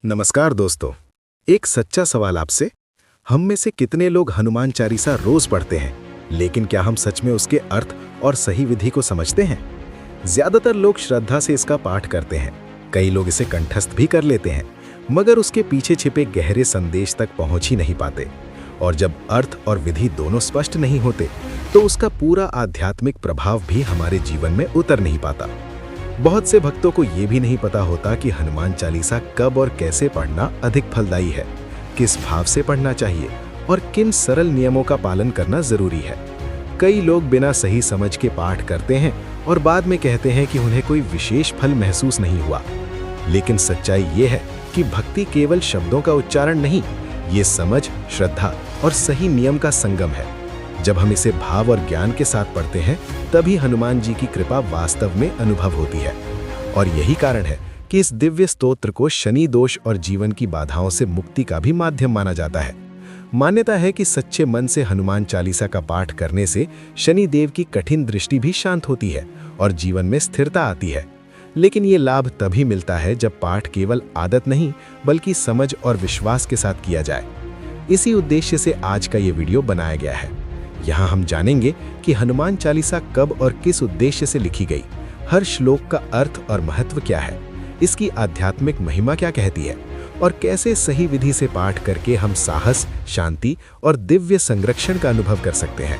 नमस्कार दोस्तों। एक सच्चा सवाल आपसे। हम में से कितने लोग हनुमान चालीसा रोज पढ़ते हैं, लेकिन क्या हम सच में उसके अर्थ और सही विधि को समझते हैं? ज्यादातर लोग श्रद्धा से इसका पाठ करते हैं, कई लोग इसे कंठस्थ भी कर लेते हैं, मगर उसके पीछे छिपे गहरे संदेश तक पहुंच ही नहीं पाते। और जब अर्थ और विधि दोनों स्पष्ट नहीं होते, तो उसका पूरा आध्यात्मिक प्रभाव भी हमारे जीवन में उतर नहीं पाता। बहुत से भक्तों को ये भी नहीं पता होता कि हनुमान चालीसा कब और कैसे पढ़ना अधिक फलदायी है, किस भाव से पढ़ना चाहिए और किन सरल नियमों का पालन करना जरूरी है। कई लोग बिना सही समझ के पाठ करते हैं और बाद में कहते हैं कि उन्हें कोई विशेष फल महसूस नहीं हुआ। लेकिन सच्चाई ये है कि भक्ति केवल शब्दों का उच्चारण नहीं, ये समझ, श्रद्धा और सही नियम का संगम है। जब हम इसे भाव और ज्ञान के साथ पढ़ते हैं, तभी हनुमान जी की कृपा वास्तव में अनुभव होती है। और यही कारण है कि इस दिव्य स्तोत्र को शनि दोष और जीवन की बाधाओं से मुक्ति का भी माध्यम माना जाता है। मान्यता है कि सच्चे मन से हनुमान चालीसा का पाठ करने से शनि देव की कठिन दृष्टि भी शांत होती है और जीवन में स्थिरता आती है। लेकिन ये लाभ तभी मिलता है जब पाठ केवल आदत नहीं, बल्कि समझ और विश्वास के साथ किया जाए। इसी उद्देश्य से आज का ये वीडियो बनाया गया है। यहाँ हम जानेंगे कि हनुमान चालीसा कब और किस उद्देश्य से लिखी गई, हर श्लोक का अर्थ और महत्व क्या है, इसकी आध्यात्मिक महिमा क्या कहती है और कैसे सही विधि से पाठ करके हम साहस, शांति और दिव्य संरक्षण का अनुभव कर सकते हैं।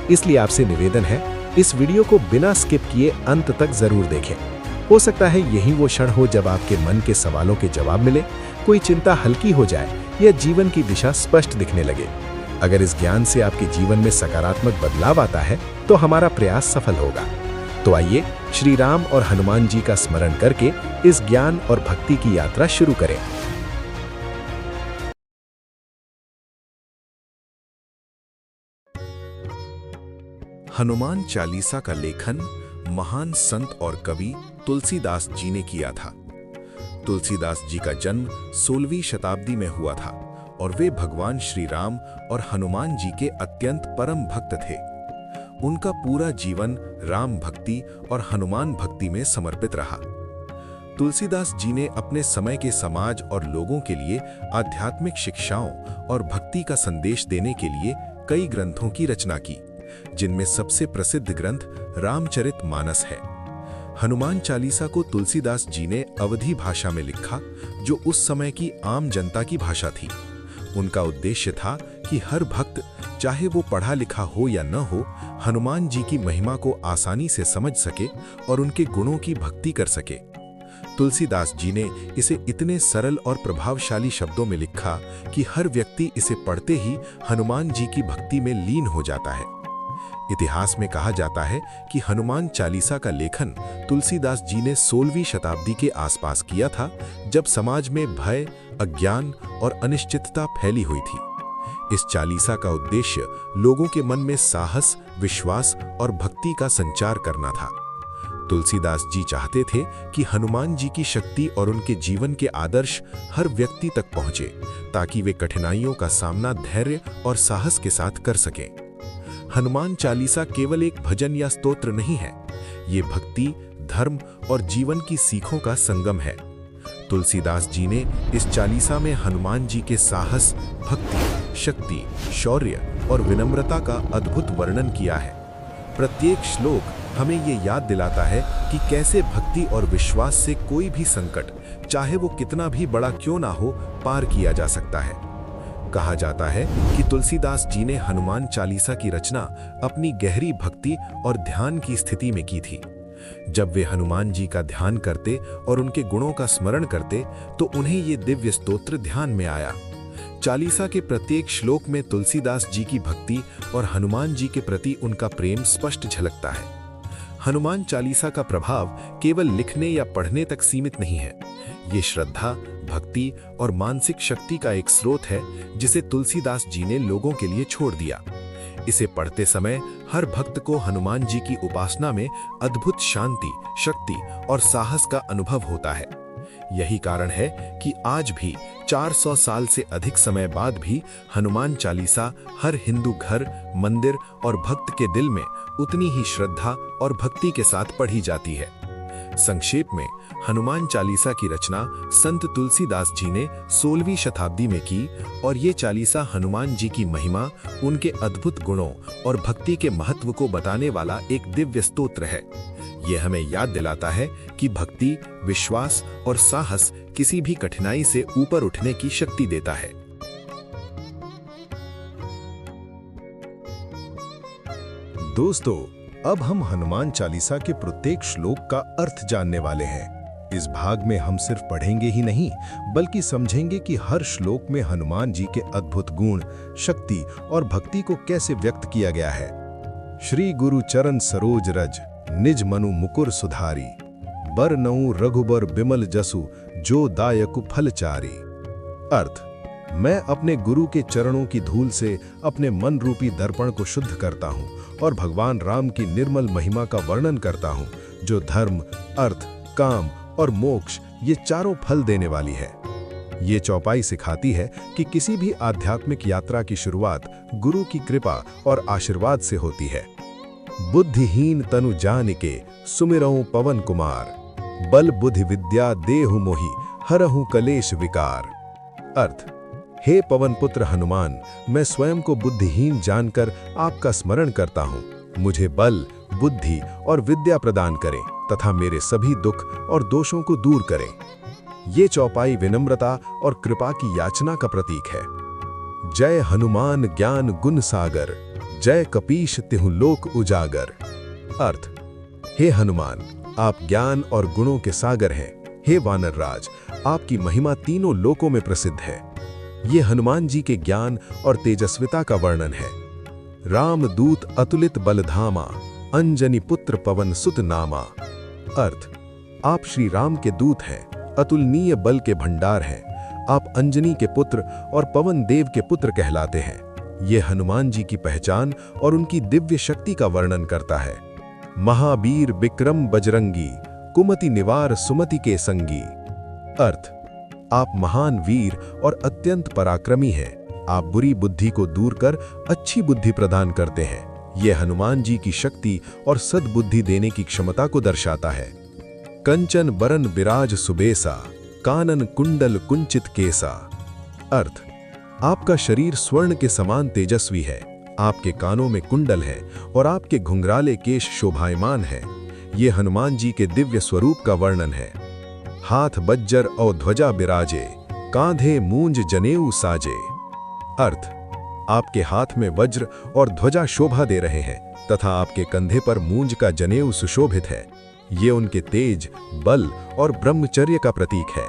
इसलिए आपसे निवेदन है, इस वीडियो को बिना स्किप किए अंत तक जरूर देखें। हो सकता है यही वो क्षण हो जब आपके मन के सवालों के जवाब मिले, कोई चिंता हल्की हो जाए या जीवन की दिशा स्पष्ट दिखने लगे। अगर इस ज्ञान से आपके जीवन में सकारात्मक बदलाव आता है, तो हमारा प्रयास सफल होगा। तो आइए श्री राम और हनुमान जी का स्मरण करके इस ज्ञान और भक्ति की यात्रा शुरू करें। हनुमान चालीसा का लेखन महान संत और कवि तुलसीदास जी ने किया था। तुलसीदास जी का जन्म 16वीं शताब्दी में हुआ था और वे भगवान श्री राम और हनुमान जी के अत्यंत परम भक्त थे। उनका पूरा जीवन राम भक्ति और हनुमान भक्ति में समर्पित रहा। तुलसीदास जी ने अपने समय के समाज और लोगों के लिए आध्यात्मिक शिक्षाओं और भक्ति का संदेश देने के लिए कई ग्रंथों की रचना की, जिनमें सबसे प्रसिद्ध ग्रंथ रामचरितमानस है। हनुमान चालीसा को तुलसीदास जी ने अवधी भाषा में लिखा, जो उस समय की आम जनता की भाषा थी। उनका उद्देश्य था कि हर भक्त, चाहे वो पढ़ा लिखा हो या न हो, हनुमान जी की महिमा को आसानी से समझ सके और उनके गुणों की भक्ति कर सके। तुलसीदास जी ने इसे इतने सरल और प्रभावशाली शब्दों में लिखा कि हर व्यक्ति इसे पढ़ते ही हनुमान जी की भक्ति में लीन हो जाता है। इतिहास में कहा जाता है कि हनुमान चालीसा का लेखन तुलसीदास जी ने 16वीं शताब्दी के आसपास किया था, जब समाज में भय, अज्ञान और अनिश्चितता फैली हुई थी। इस चालीसा का उद्देश्य लोगों के मन में साहस, विश्वास और भक्ति का संचार करना था। तुलसीदास जी चाहते थे कि हनुमान जी की शक्ति और उनके जीवन के आदर्श हर व्यक्ति तक पहुंचे, ताकि वे कठिनाइयों का सामना धैर्य और साहस के साथ कर सकें। हनुमान चालीसा केवल एक भजन या स्तोत्र नहीं है, ये भक्ति, धर्म और जीवन की सीखों का संगम है। तुलसीदास जी ने इस चालीसा में हनुमान जी के साहस, भक्ति, शक्ति, शौर्य और विनम्रता का अद्भुत वर्णन किया है। प्रत्येक श्लोक हमें ये याद दिलाता है कि कैसे भक्ति और विश्वास से कोई भी संकट, चाहे वो कितना भी बड़ा क्यों ना हो, पार किया जा सकता है। कहा जाता है कि तुलसीदास जी ने हनुमान चालीसा की रचना अपनी गहरी भक्ति और ध्यान की स्थिति में की थी। जब वे हनुमान जी का ध्यान करते और उनके गुणों का स्मरण करते, तो उन्हें ये दिव्य स्तोत्र ध्यान में आया। चालीसा के प्रत्येक श्लोक में तुलसीदास जी की भक्ति और हनुमान जी के प्रति उनका प्रेम स्पष्ट झलकता है। हनुमान चालीसा का प्रभाव केवल लिखने या पढ़ने तक सीमित नहीं है। ये श्रद्धा, भक्ति और मानसिक शक्ति का एक स्रोत है, जिसे तुलसीदास जी ने लोगों के लिए छोड़ दिया। इसे पढ़ते समय हर भक्त को हनुमान जी की उपासना में अद्भुत शांति, शक्ति और साहस का अनुभव होता है। यही कारण है कि आज भी 400 साल से अधिक समय बाद भी हनुमान चालीसा हर हिंदू घर, मंदिर और भक्त के दिल में उतनी ही श्रद्धा और भक्ति के साथ पढ़ी जाती है। संक्षेप में, हनुमान चालीसा की रचना संत तुलसीदास जी ने 16वीं शताब्दी में की और ये चालीसा हनुमान जी की महिमा, उनके अद्भुत गुणों और भक्ति के महत्व को बताने वाला एक दिव्य स्तोत्र है। ये हमें याद दिलाता है कि भक्ति, विश्वास और साहस किसी भी कठिनाई से ऊपर उठने की शक्ति देता है। दोस्तों, अब हम हनुमान चालीसा के प्रत्येक श्लोक का अर्थ जानने वाले हैं। इस भाग में हम सिर्फ पढ़ेंगे ही नहीं, बल्कि समझेंगे कि हर श्लोक में हनुमान जी के अद्भुत गुण, शक्ति और भक्ति को कैसे व्यक्त किया गया है। श्री गुरु चरण सरोज रज, निज मनु मुकुर सुधारी, बर नऊ रघुबर बिमल जसु, जो दायकु फलचारी। अर्थ: मैं अपने गुरु के चरणों की धूल से अपने मन रूपी दर्पण को शुद्ध करता हूँ और भगवान राम की निर्मल महिमा का वर्णन करता हूँ, जो धर्म, अर्थ, काम और मोक्ष ये चारों फल देने वाली है। ये चौपाई सिखाती है कि किसी भी आध्यात्मिक यात्रा की शुरुआत गुरु की कृपा और आशीर्वाद से होती है। बुद्धिहीन तनु जानिके सुमिरऊं पवन कुमार, बल बुद्धि विद्या देहु मोहि हरहु कलेश विकार। अर्थ: हे पवन पुत्र हनुमान, मैं स्वयं को बुद्धिहीन जानकर आपका स्मरण करता हूँ। मुझे बल, बुद्धि और विद्या प्रदान करें तथा मेरे सभी दुख और दोषों को दूर करें। ये चौपाई विनम्रता और कृपा की याचना का प्रतीक है। जय हनुमान ज्ञान गुण सागर, जय कपीश तिहु लोक उजागर। अर्थ: हे हनुमान, आप ज्ञान और गुणों के सागर हैं। हे वानर राज, आपकी महिमा तीनों लोकों में प्रसिद्ध है। ये हनुमान जी के ज्ञान और तेजस्विता का वर्णन है। राम दूत अतुलित बलधामा, अंजनी पुत्र पवन सुत नामा। अर्थ: आप श्री राम के दूत हैं, अतुलनीय बल के भंडार हैं। आप अंजनी के पुत्र और पवन देव के पुत्र कहलाते हैं। ये हनुमान जी की पहचान और उनकी दिव्य शक्ति का वर्णन करता है। महावीर विक्रम बजरंगी, कुमति निवार सुमति के संगी। अर्थ: आप महान वीर और अत्यंत पराक्रमी हैं। आप बुरी बुद्धि को दूर कर अच्छी बुद्धि प्रदान करते हैं। ये हनुमान जी की शक्ति और सद्बुद्धि देने की क्षमता को दर्शाता है। कंचन बरन बिराज सुबेसा, कानन कुंडल कुंचित केसा। अर्थ: आपका शरीर स्वर्ण के समान तेजस्वी है। आपके कानों में कुंडल है और आपके घुंघराले केश शोभायमान है। ये हनुमान जी के दिव्य स्वरूप का वर्णन है। हाथ बज्जर और ध्वजा बिराजे, कांधे मूंज जनेऊ साजे। अर्थ: आपके हाथ में वज्र और ध्वजा शोभा दे रहे हैं तथा आपके कंधे पर मूंज का जनेऊ सुशोभित है। ये उनके तेज, बल और ब्रह्मचर्य का प्रतीक है।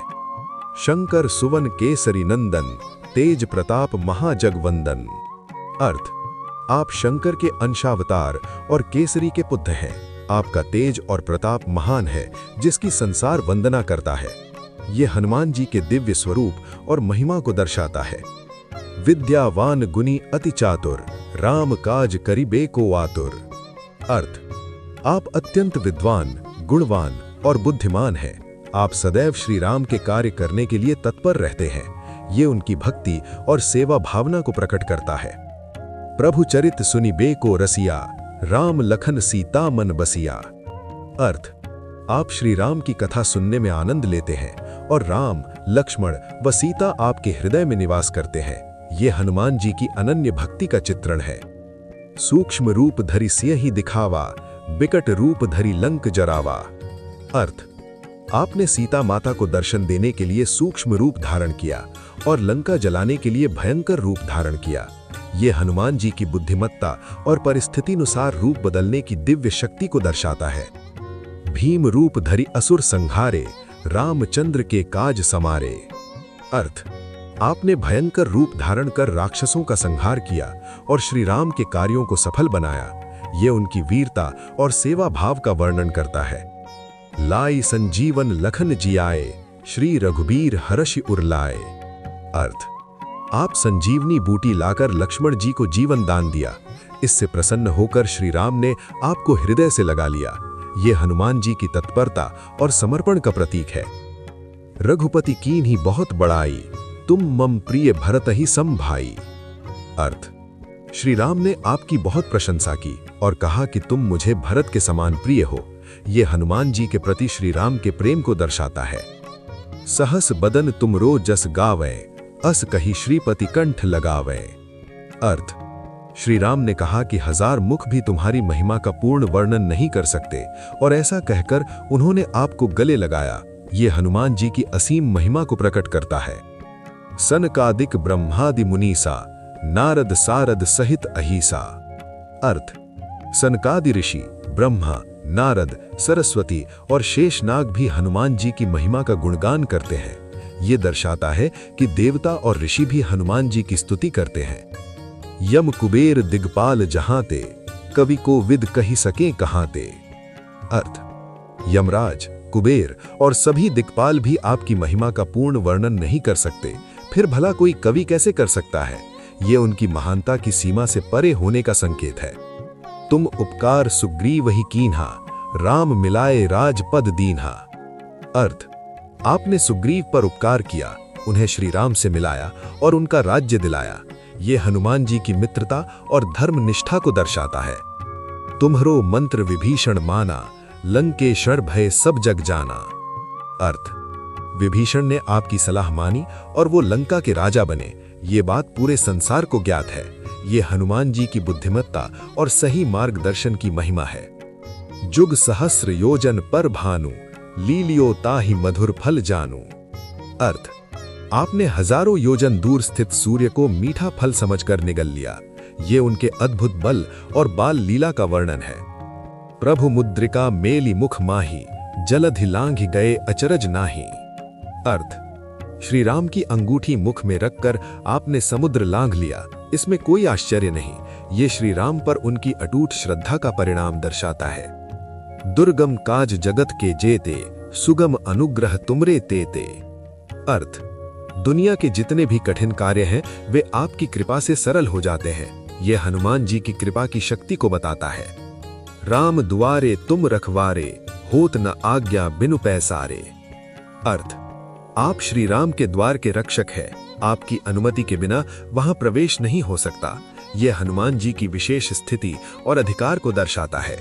शंकर सुवन केसरी नंदन, तेज प्रताप महाजगवंदन। अर्थ: आप शंकर के अंशावतार और केसरी के पुत्र हैं। आपका तेज और प्रताप महान है, जिसकी संसार वंदना करता है। ये हनुमान जी के दिव्य स्वरूप और महिमा को दर्शाता है। विद्यावान गुनी अति चातुर, राम काज करिबे को आतुर। अर्थ: आप अत्यंत विद्वान, गुणवान और बुद्धिमान हैं। आप सदैव श्री राम के कार्य करने के लिए तत्पर रहते हैं। ये उनकी भक्ति और सेवा भावना को प्रकट करता है। प्रभु चरित सुनिबे को रसिया, राम लखन सीता मन बसिया। अर्थ: आप श्री राम की कथा सुनने में आनंद लेते हैं और राम, लक्ष्मण व सीता आपके हृदय में निवास करते हैं। ये हनुमान जी की अनन्य भक्ति का चित्रण है। सूक्ष्म रूप धरि सियहि दिखावा, बिकट रूप धरि लंक जरावा। अर्थ: आपने सीता माता को दर्शन देने के लिए सूक्ष्म रूप धारण किया और लंका जलाने के लिए भयंकर रूप धारण किया। ये हनुमान जी की बुद्धिमत्ता और परिस्थितिनुसार रूप बदलने की दिव्य शक्ति को दर्शाता है। भीम रूप धरि असुर संहारे, रामचंद्र के काज समारे। अर्थ: आपने भयंकर रूप धारण कर राक्षसों का संहार किया और श्री राम के कार्यों को सफल बनाया। ये उनकी वीरता और सेवा भाव का वर्णन करता है। लाई संजीवन लखन जियाए, श्री रघुबीर हर्षि उरलाए। अर्थ: आप संजीवनी बूटी लाकर लक्ष्मण जी को जीवन दान दिया। इससे प्रसन्न होकर श्री राम ने आपको हृदय से लगा लिया। ये हनुमान जी की तत्परता और समर्पण का प्रतीक है। रघुपति कीन्ही बहुत बड़ाई, तुम मम प्रिय भरत ही सम भाई। अर्थ: श्री राम ने आपकी बहुत प्रशंसा की और कहा कि तुम मुझे भरत के समान प्रिय हो। ये हनुमान जी के प्रति श्री राम के प्रेम को दर्शाता है। सहस बदन तुमरो जस गावे, अस कही श्रीपति कंठ लगावे। अर्थ, श्री राम ने कहा कि 1000 मुख भी तुम्हारी महिमा का पूर्ण वर्णन नहीं कर सकते, और ऐसा कहकर उन्होंने आपको गले लगाया। ये हनुमान जी की असीम महिमा को प्रकट करता है। सनकादिक ब्रह्मादि मुनीसा, नारद सारद सहित अहिसा। अर्थ, सनकादि ऋषि, ब्रह्मा, नारद, सरस्वती और शेषनाग भी हनुमान जी की महिमा का गुणगान करते हैं। ये दर्शाता है कि देवता और ऋषि भी हनुमान जी की स्तुति करते हैं। यम कुबेर दिग्पाल जहां ते, कवि को विद कही सके कहां ते। अर्थ, यमराज, कुबेर और सभी दिक्पाल भी आपकी महिमा का पूर्ण वर्णन नहीं कर सकते, फिर भला कोई कवि कैसे कर सकता है। ये उनकी महानता की सीमा से परे होने का संकेत है। तुम उपकार सुग्रीव ही कीन्हा, राम मिलाए राजपद दीन्हा। अर्थ, आपने सुग्रीव पर उपकार किया, उन्हें श्री राम से मिलाया और उनका राज्य दिलाया। ये हनुमान जी की मित्रता और धर्मनिष्ठा को दर्शाता है। तुम्हरो मंत्र विभीषण माना, लंकेश्वर भय सब जग जाना। अर्थ, विभीषण ने आपकी सलाह मानी और वो लंका के राजा बने। ये बात पूरे संसार को ज्ञात है। ये हनुमान जी की बुद्धिमत्ता और सही मार्गदर्शन की महिमा है। जुग सहस्र योजन पर भानु, लीलियो ताहि मधुर फल जानू। अर्थ, आपने हजारों योजन दूर स्थित सूर्य को मीठा फल समझकर निगल लिया। ये उनके अद्भुत बल और बाल लीला का वर्णन है। प्रभु मुद्रिका मेली मुख माही, जलधि लांघि गए अचरज नाही। अर्थ, श्री राम की अंगूठी मुख में रखकर आपने समुद्र लांघ लिया। इसमें कोई आश्चर्य नहीं, ये श्री राम पर उनकी अटूट श्रद्धा का परिणाम दर्शाता है। दुर्गम काज जगत के जेते, सुगम अनुग्रह तुमरे तेते। अर्थ, दुनिया के जितने भी कठिन कार्य हैं वे आपकी कृपा से सरल हो जाते हैं। यह हनुमान जी की कृपा की शक्ति को बताता है। राम दुआरे तुम रखवारे, होत न आज्ञा बिनु पैसारे। अर्थ, आप श्री राम के द्वार के रक्षक हैं। आपकी अनुमति के बिना वहां प्रवेश नहीं हो सकता। यह हनुमान जी की विशेष स्थिति और अधिकार को दर्शाता है।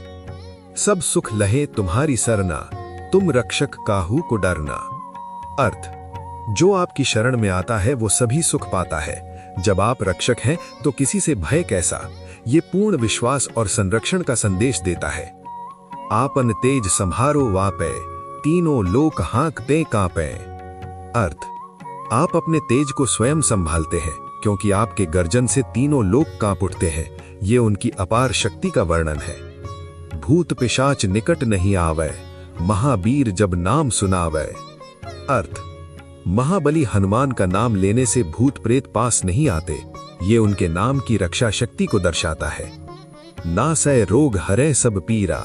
सब सुख लहे तुम्हारी सरना, तुम रक्षक काहू को डरना। अर्थ, जो आपकी शरण में आता है वो सभी सुख पाता है। जब आप रक्षक हैं तो किसी से भय कैसा। ये पूर्ण विश्वास और संरक्षण का संदेश देता है। आपन तेज संभारो वापे, तीनों लोक हाँकते कांपे। अर्थ, आप अपने तेज को स्वयं संभालते हैं, क्योंकि आपके गर्जन से तीनों लोक कांप उठते हैं। ये उनकी अपार शक्ति का वर्णन है। भूत पिशाच निकट नहीं आवे, महावीर जब नाम सुनावे। अर्थ, महाबली हनुमान का नाम लेने से भूत प्रेत पास नहीं आते। ये उनके नाम की रक्षा शक्ति को दर्शाता है। नासै रोग हरै सब पीरा,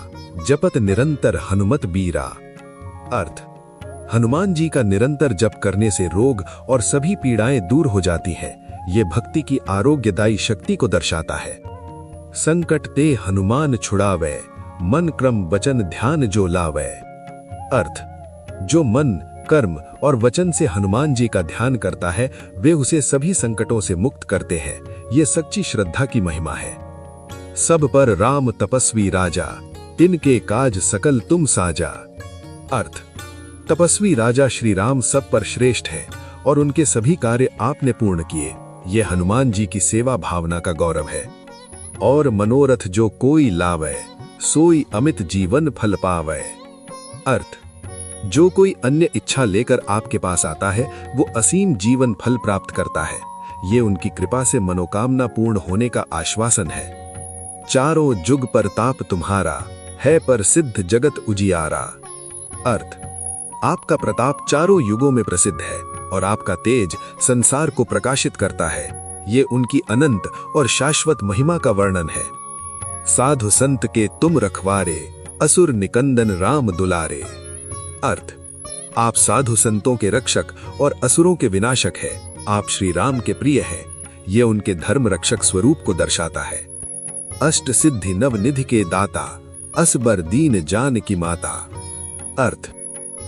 जपत निरंतर हनुमत बीरा। अर्थ, हनुमान जी का निरंतर जप करने से रोग और सभी पीड़ाएं दूर हो जाती हैं। ये भक्ति की आरोग्यदायी शक्ति को दर्शाता है। संकट ते हनुमान छुड़ावे, मन क्रम वचन ध्यान जो लावे। अर्थ, जो मन, कर्म और वचन से हनुमान जी का ध्यान करता है वे उसे सभी संकटों से मुक्त करते हैं। ये सच्ची श्रद्धा की महिमा है। सब पर राम तपस्वी राजा, तिनके काज सकल तुम साजा। अर्थ, तपस्वी राजा श्री राम सब पर श्रेष्ठ है और उनके सभी कार्य आपने पूर्ण किए। ये हनुमान जी की सेवा भावना का गौरव है। और मनोरथ जो कोई लावे, सोई अमित जीवन फल पावे। अर्थ, जो कोई अन्य इच्छा लेकर आपके पास आता है वो असीम जीवन फल प्राप्त करता है। ये उनकी कृपा से मनोकामना पूर्ण होने का आश्वासन है। चारों जुग परताप तुम्हारा, है पर सिद्ध जगत उजियारा। अर्थ, आपका प्रताप चारों युगों में प्रसिद्ध है और आपका तेज संसार को प्रकाशित करता है। ये उनकी अनंत और शाश्वत महिमा का वर्णन है। साधु संत के तुम रखवारे, असुर निकंदन राम दुलारे। अर्थ, आप साधु संतों के रक्षक और असुरों के विनाशक हैं। आप श्री राम के प्रिय हैं। ये उनके धर्म रक्षक स्वरूप को दर्शाता है। अष्ट सिद्धि नव निधि के दाता, असबर दीन जान की माता। अर्थ,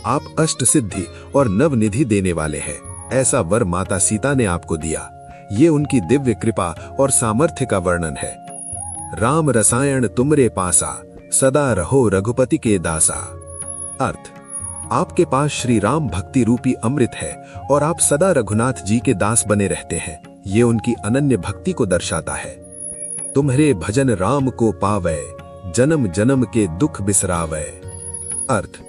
आप अष्ट सिद्धि और नव निधि देने वाले हैं। ऐसा वर माता सीता ने आपको दिया। ये उनकी दिव्य कृपा और सामर्थ्य का वर्णन है। राम रसायन तुमरे पासा, सदा रहो रघुपति के दासा। अर्थ, आपके पास श्री राम भक्ति रूपी अमृत है और आप सदा रघुनाथ जी के दास बने रहते हैं। ये उनकी अनन्य भक्ति को दर्शाता है। तुम्हारे भजन राम को पावे, जन्म जन्म के दुख बिसरावे। अर्थ,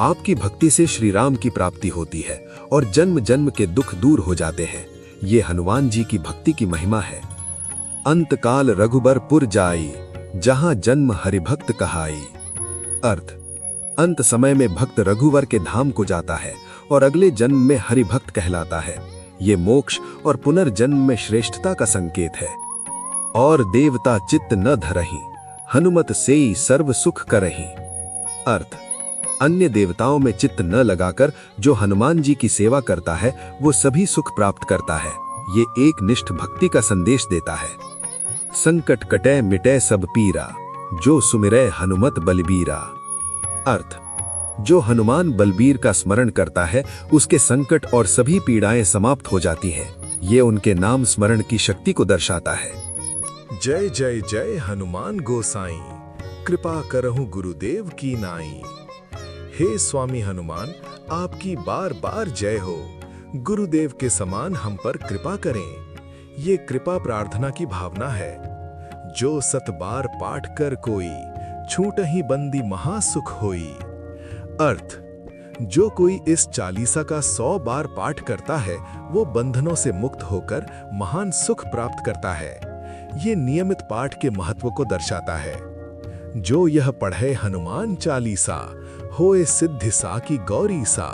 आपकी भक्ति से श्री राम की प्राप्ति होती है और जन्म जन्म के दुख दूर हो जाते हैं। ये हनुमान जी की भक्ति की महिमा है। अंतकाल रघुबरपुर जाई, जहां जन्म हरिभक्त कहाई। अर्थ, अंत समय में भक्त रघुवर के धाम को जाता है और अगले जन्म में हरिभक्त कहलाता है। ये मोक्ष और पुनर्जन्म में श्रेष्ठता का संकेत है। और देवता चित्त न धरहि, हनुमत सेई सर्व सुख करहि। अर्थ, अन्य देवताओं में चित्त न लगाकर जो हनुमान जी की सेवा करता है वो सभी सुख प्राप्त करता है। ये एक निष्ठ भक्ति का संदेश देता है। संकट कटै मिटै सब पीरा, जो सुमिरै हनुमत बलबीरा। अर्थ, जो हनुमान बलबीर का स्मरण करता है उसके संकट और सभी पीड़ाएं समाप्त हो जाती हैं। ये उनके नाम स्मरण की शक्ति को दर्शाता है। जय जय जय हनुमान गोसाई, कृपा करहु गुरुदेव की नाई। हे स्वामी हनुमान, आपकी बार बार जय हो। गुरुदेव के समान हम पर कृपा करें। ये कृपा प्रार्थना की भावना है। जो सत बार पाठ कर कोई, छूटहि बंदी महासुख होई। अर्थ, जो कोई इस चालीसा का 100 बार पाठ करता है वो बंधनों से मुक्त होकर महान सुख प्राप्त करता है। ये नियमित पाठ के महत्व को दर्शाता है। जो यह पढ़े हनुमान चालीसा, होए सिद्धि सा की गौरी सा।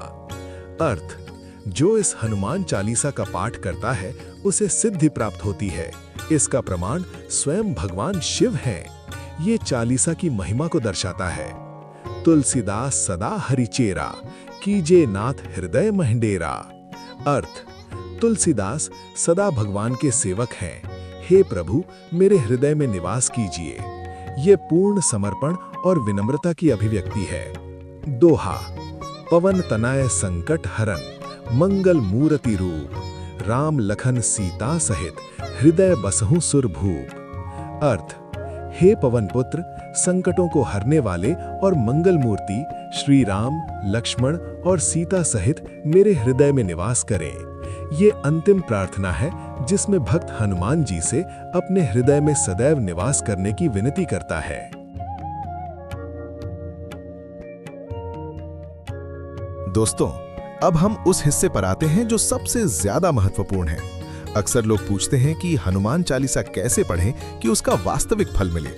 अर्थ, जो इस हनुमान चालीसा का पाठ करता है उसे सिद्धि प्राप्त होती है। इसका प्रमाण स्वयं भगवान शिव हैं। ये चालीसा की महिमा को दर्शाता है। तुलसीदास सदा हरिचेरा, कीजे नाथ हृदय महंडेरा। अर्थ, तुलसीदास सदा भगवान के सेवक हैं। हे प्रभु, मेरे हृदय में निवास कीजिए। ये पूर्ण समर्पण और विनम्रता की अभिव्यक्ति है। दोहा, पवन तनय संकट हरन, मंगल मूर्ति रूप, राम लखन सीता सहित, हृदय बसहु सुरभूप। अर्थ, हे पवन पुत्र, संकटों को हरने वाले और मंगल मूर्ति श्री राम, लक्ष्मण और सीता सहित मेरे हृदय में निवास करें। ये अंतिम प्रार्थना है जिसमें भक्त हनुमान जी से अपने हृदय में सदैव निवास करने की विनती करता है। दोस्तों, अब हम उस हिस्से पर आते हैं जो सबसे ज्यादा महत्वपूर्ण है। अक्सर लोग पूछते हैं कि हनुमान चालीसा कैसे पढ़ें कि उसका वास्तविक फल मिले।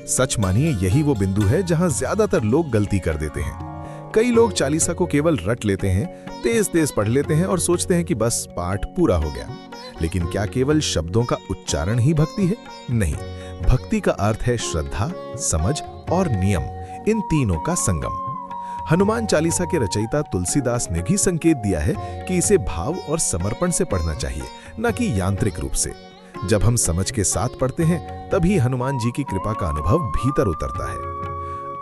सच मानिए, यही वो बिंदु है जहां ज्यादातर लोग गलती कर देते हैं। कई लोग चालीसा को केवल रट लेते हैं, तेज तेज पढ़ लेते हैं और सोचते हैं कि बस पाठ पूरा हो गया। लेकिन क्या केवल शब्दों का उच्चारण ही भक्ति है? नहीं, भक्ति का अर्थ है श्रद्धा, समझ और नियम, इन तीनों का संगम। हनुमान चालीसा के रचयिता तुलसीदास ने भी संकेत दिया है कि इसे भाव और समर्पण से पढ़ना चाहिए, न कि यांत्रिक रूप से। जब हम समझ के साथ पढ़ते हैं तभी हनुमान जी की कृपा का अनुभव भीतर उतरता है।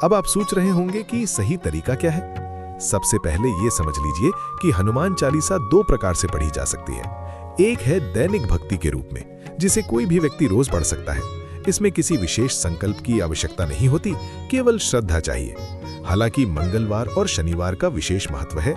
अब आप सोच रहे होंगे कि सही तरीका क्या है। सबसे पहले ये समझ लीजिए कि हनुमान चालीसा 2 प्रकार से पढ़ी जा सकती है। एक है दैनिक भक्ति के रूप में, जिसे कोई भी व्यक्ति रोज पढ़ सकता है। इसमें किसी विशेष संकल्प की आवश्यकता नहीं होती, केवल श्रद्धा चाहिए। हालांकि मंगलवार और शनिवार का विशेष महत्व है।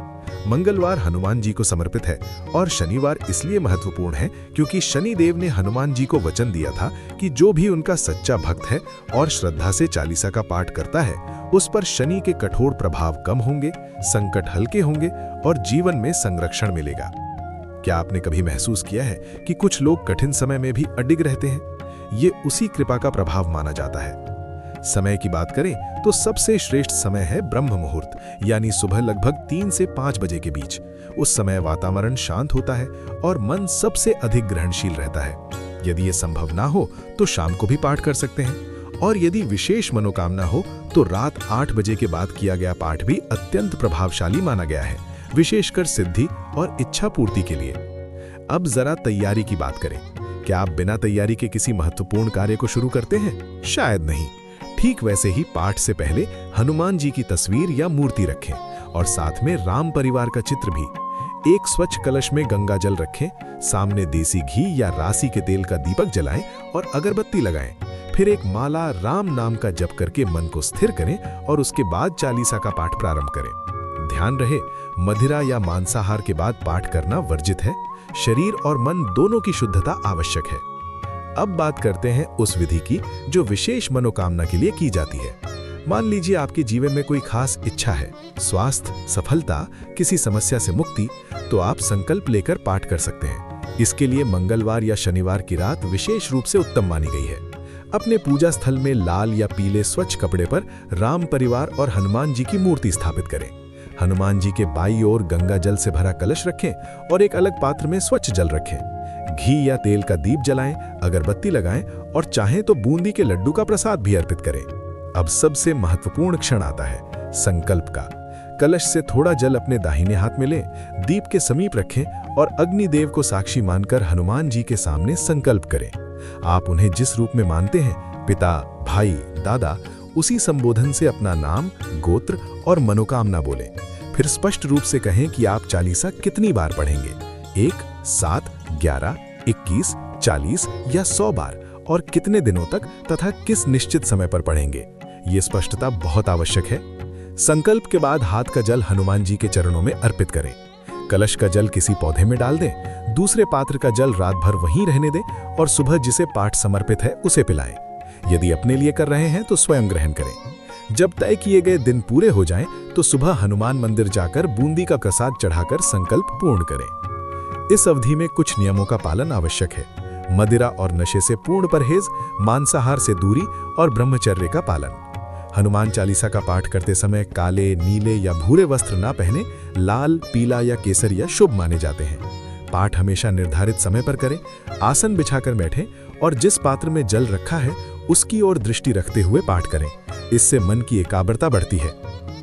मंगलवार हनुमान जी को समर्पित है और शनिवार इसलिए महत्वपूर्ण है क्योंकि शनिदेव ने हनुमान जी को वचन दिया था कि जो भी उनका सच्चा भक्त है और श्रद्धा से चालीसा का पाठ करता है, उस पर शनि के कठोर प्रभाव कम होंगे, संकट हल्के होंगे और जीवन में संरक्षण मिलेगा। क्या आपने कभी महसूस किया है कि कुछ लोग कठिन समय में भी अडिग रहते हैं? ये उसी कृपा का प्रभाव माना जाता है। समय की बात करें तो सबसे श्रेष्ठ समय है ब्रह्म मुहूर्त, यानी सुबह लगभग 3 से 5 बजे के बीच। उस समय वातावरण शांत होता है और मन सबसे अधिक ग्रहणशील रहता है। यदि ये संभव ना हो तो शाम को भी पाठ कर सकते हैं, और यदि विशेष मनोकामना हो तो रात 8 बजे के बाद किया गया पाठ भी अत्यंत प्रभावशाली माना गया है, विशेषकर सिद्धि और इच्छा पूर्ति के लिए। अब जरा तैयारी की बात करें। क्या आप बिना तैयारी के किसी महत्वपूर्ण कार्य को शुरू करते हैं? शायद नहीं। ठीक वैसे ही पाठ से पहले हनुमान जी की तस्वीर या मूर्ति रखें और साथ में राम परिवार का चित्र भी। एक स्वच्छ कलश में गंगा जल रखें, सामने देसी घी या रासी के तेल का दीपक जलाएं और अगरबत्ती लगाएं। फिर एक माला राम नाम का जप करके मन को स्थिर करें और उसके बाद चालीसा का पाठ प्रारंभ करें। ध्यान रहे, मदिरा या मांसाहार के बाद पाठ करना वर्जित है। शरीर और मन दोनों की शुद्धता आवश्यक है। अब बात करते हैं उस विधि की जो विशेष मनोकामना के लिए की जाती है। मान लीजिए आपके जीवन में कोई खास इच्छा है, स्वास्थ्य, सफलता, किसी समस्या से मुक्ति, तो आप संकल्प लेकर पाठ कर सकते हैं। इसके लिए मंगलवार या शनिवार की रात विशेष रूप से उत्तम मानी गई है। अपने पूजा स्थल में लाल या पीले स्वच्छ कपड़े पर राम परिवार और हनुमान जी की मूर्ति स्थापित करें। हनुमान जी के बाईं ओर गंगा जल से भरा कलश रखें और एक अलग पात्र में स्वच्छ जल रखें। घी या तेल का दीप जलाएं, अगरबत्ती लगाएं और चाहें तो बूंदी के लड्डू का प्रसाद भी अर्पित करें। अब सबसे महत्वपूर्ण क्षण आता है, संकल्प का। कलश से थोड़ा जल अपने दाहिने हाथ में लें, दीप के समीप रखें और अग्निदेव को साक्षी मानकर हनुमान जी के सामने संकल्प करें। आप उन्हें जिस रूप में मानते हैं, पिता, भाई, दादा, उसी संबोधन से अपना नाम, गोत्र और मनोकामना बोलें। फिर स्पष्ट रूप से कहें कि आप चालीसा कितनी बार पढ़ेंगे, 1, 7, 11, 21, 40 या 100 बार, और कितने दिनों तक तथा किस निश्चित समय पर पढ़ेंगे। ये स्पष्टता बहुत आवश्यक है। संकल्प के बाद हाथ का जल हनुमान जी के चरणों में अर्पित करें। कलश का जल किसी पौधे में डाल दें, दूसरे पात्र का जल रात भर वहीं रहने दें और सुबह जिसे पाठ समर्पित है उसे पिलाएं। यदि अपने लिए कर रहे हैं तो स्वयं ग्रहण करें। जब तय किए गए दिन पूरे हो जाएं, तो सुबह हनुमान मंदिर जाकर बूंदी का प्रसाद चढ़ाकर संकल्प पूर्ण करें। इस अवधि में कुछ नियमों का पालन आवश्यक है। मदिरा और नशे से पूर्ण परहेज, मांसाहार से दूरी और ब्रह्मचर्य का पालन। हनुमान चालीसा का पाठ करते समय काले, नीले या भूरे वस्त्र ना पहने, लाल, पीला या केसरिया शुभ माने जाते हैं। पाठ हमेशा निर्धारित समय पर करें। आसन बिछाकर बैठें और जिस पात्र में जल रखा है उसकी ओर दृष्टि रखते हुए पाठ करें। इससे मन की एकाग्रता बढ़ती है।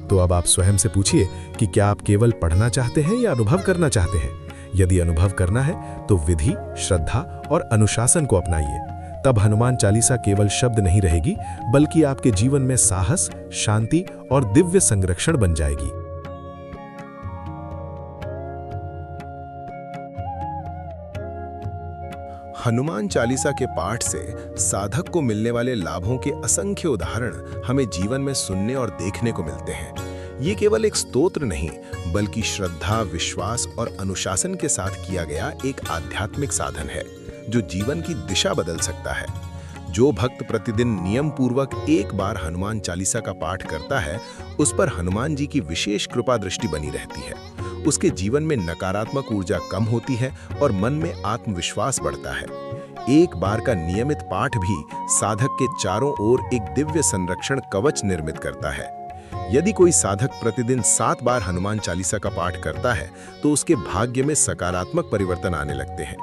तो अब आप स्वयं से पूछिए कि क्या आप केवल पढ़ना चाहते हैं या अनुभव करना चाहते हैं। यदि अनुभव करना है तो विधि, श्रद्धा और अनुशासन को अपनाइए। तब हनुमान चालीसा केवल शब्द नहीं रहेगी, बल्कि आपके जीवन में साहस, शांति और दिव्य संरक्षण बन जाएगी। हनुमान चालीसा के पाठ से साधक को मिलने वाले लाभों के असंख्य उदाहरण हमें जीवन में सुनने और देखने को मिलते हैं। ये केवल एक स्तोत्र नहीं, बल्कि श्रद्धा, विश्वास और अनुशासन के साथ किया गया एक आध्यात्मिक साधन है जो जीवन की दिशा बदल सकता है। जो भक्त प्रतिदिन नियम पूर्वक एक बार हनुमान चालीसा का पाठ करता है, उस पर हनुमान जी की विशेष कृपा दृष्टि बनी रहती है। उसके जीवन में नकारात्मक ऊर्जा कम होती है और मन में आत्मविश्वास बढ़ता है। एक बार का नियमित पाठ भी साधक के चारों ओर एक दिव्य संरक्षण कवच निर्मित करता है। यदि कोई साधक प्रतिदिन 7 बार हनुमान चालीसा का पाठ करता है, तो उसके भाग्य में सकारात्मक परिवर्तन आने लगते हैं।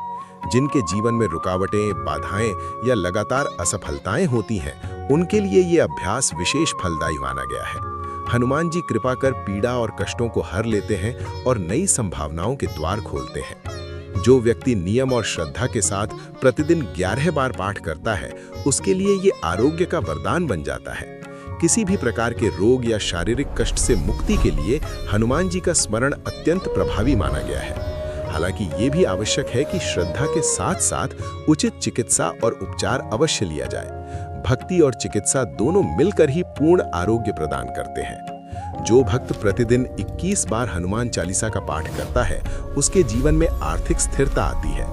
जिनके जीवन में रुकावटें, बाधाएं या लगातार असफलताएं होती हैं, उनके लिए ये अभ्यास विशेष फलदायी माना गया है। हनुमान जी कृपा कर पीड़ा और कष्टों को हर लेते हैं और नई संभावनाओं के द्वार खोलते हैं। जो व्यक्ति नियम और श्रद्धा के साथ प्रतिदिन 11 बार पाठ करता है, उसके लिए ये आरोग्य का वरदान बन जाता है। किसी भी प्रकार के रोग या शारीरिक कष्ट से मुक्ति के लिए हनुमान जी का स्मरण अत्यंत प्रभावी माना गया है। हालांकि ये भी आवश्यक है कि श्रद्धा के साथ साथ उचित चिकित्सा और उपचार अवश्य लिया जाए। भक्ति और चिकित्सा दोनों मिलकर ही पूर्ण आरोग्य प्रदान करते हैं। जो भक्त प्रतिदिन 21 बार हनुमान चालीसा का पाठ करता है, उसके जीवन में आर्थिक स्थिरता आती है,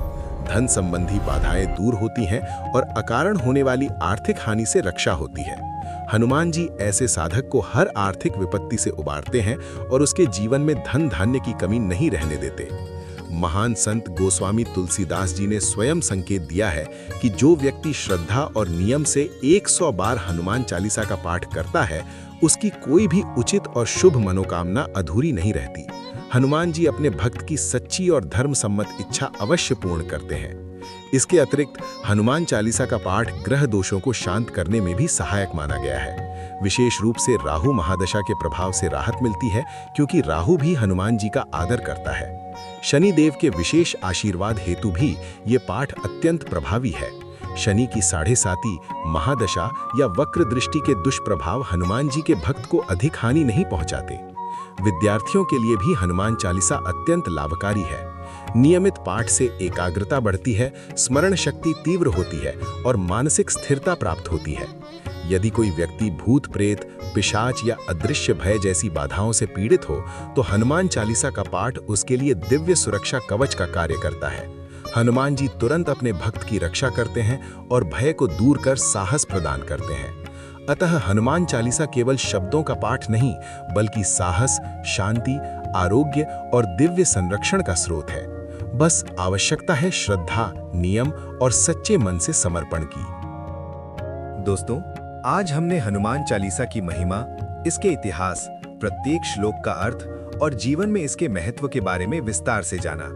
धन संबंधी बाधाएं दूर होती हैं और अकारण होने वाली आर्थिक हानि से रक्षा होती है। हनुमान जी ऐसे साधक को हर आर्थिक विपत्ति से उबारते हैं और उसके जीवन में धन धान्य की कमी नहीं रहने देते। महान संत गोस्वामी तुलसीदास जी ने स्वयं संकेत दिया है कि जो व्यक्ति श्रद्धा और नियम से 100 बार हनुमान चालीसा का पाठ करता है, उसकी कोई भी उचित और शुभ मनोकामना अधूरी नहीं रहती। हनुमान जी अपने भक्त की सच्ची और धर्म सम्मत इच्छा अवश्य पूर्ण करते हैं। इसके अतिरिक्त हनुमान चालीसा का पाठ ग्रह दोषों को शांत करने में भी सहायक माना गया है। विशेष रूप से राहु महादशा के प्रभाव से राहत मिलती है, क्योंकि राहु भी हनुमान जी का आदर करता है। शनि देव के विशेष आशीर्वाद हेतु भी ये पाठ अत्यंत प्रभावी है। शनि की 7.5 महादशा या वक्र दृष्टि के दुष्प्रभाव हनुमान जी के भक्त को अधिक हानि नहीं पहुंचाते। विद्यार्थियों के लिए भी हनुमान चालीसा अत्यंत लाभकारी है। नियमित पाठ से एकाग्रता बढ़ती है, स्मरण शक्ति तीव्र होती है और मानसिक स्थिरता प्राप्त होती है। यदि कोई व्यक्ति भूत प्रेत, पिशाच या अदृश्य भय जैसी बाधाओं से पीड़ित हो तो हनुमान चालीसा का पाठ उसके लिए दिव्य सुरक्षा कवच का कार्य करता है। हनुमान जी तुरंत अपने भक्त की रक्षा करते हैं और भय को दूर कर साहस प्रदान करते हैं। अतः हनुमान चालीसा केवल शब्दों का पाठ नहीं, बल्कि साहस, शांति, आरोग्य और दिव्य संरक्षण का स्रोत है। बस आवश्यकता है श्रद्धा, नियम और सच्चे मन से समर्पण की। दोस्तों, आज हमने हनुमान चालीसा की महिमा, इसके इतिहास, प्रत्येक श्लोक का अर्थ और जीवन में इसके महत्व के बारे में विस्तार से जाना।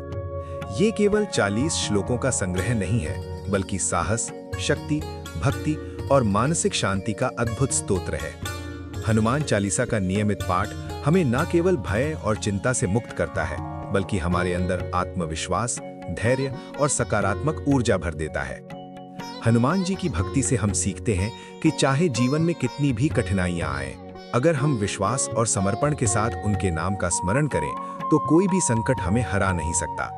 ये केवल 40 श्लोकों का संग्रह नहीं है, बल्कि साहस, शक्ति, भक्ति और मानसिक शांति का अद्भुत स्तोत्र है। हनुमान चालीसा का नियमित पाठ हमें न केवल भय और चिंता से मुक्त करता है, बल्कि हमारे अंदर आत्मविश्वास, धैर्य और सकारात्मक ऊर्जा भर देता है। हनुमान जी की भक्ति से हम सीखते हैं कि चाहे जीवन में कितनी भी कठिनाइयां आएं, अगर हम विश्वास और समर्पण के साथ उनके नाम का स्मरण करें तो कोई भी संकट हमें हरा नहीं सकता।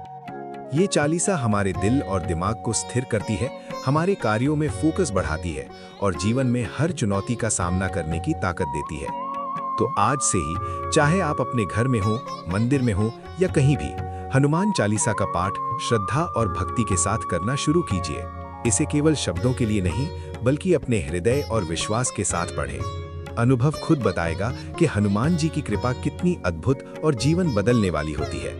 ये चालीसा हमारे दिल और दिमाग को स्थिर करती है, हमारे कार्यों में फोकस बढ़ाती है और जीवन में हर चुनौती का सामना करने की ताकत देती है। तो आज से ही, चाहे आप अपने घर में हो, मंदिर में हो या कहीं भी, हनुमान चालीसा का पाठ श्रद्धा और भक्ति के साथ करना शुरू कीजिए। इसे केवल शब्दों के लिए नहीं, बल्कि अपने हृदय और विश्वास के साथ पढ़ें। अनुभव खुद बताएगा कि हनुमान जी की कृपा कितनी अद्भुत और जीवन बदलने वाली होती है।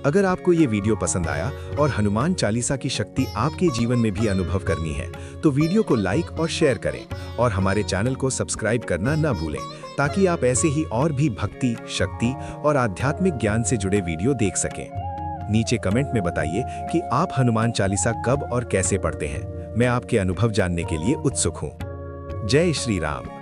अगर आपको ये वीडियो पसंद आया और हनुमान चालीसा की शक्ति आपके जीवन में भी अनुभव करनी है, तो वीडियो को लाइक और शेयर करें और हमारे चैनल को सब्सक्राइब करना न भूलें, ताकि आप ऐसे ही और भी भक्ति, शक्ति और आध्यात्मिक ज्ञान से जुड़े वीडियो देख सकें। नीचे कमेंट में बताइए कि आप हनुमान चालीसा कब और कैसे पढ़ते हैं। मैं आपके अनुभव जानने के लिए उत्सुक हूँ। जय श्री राम।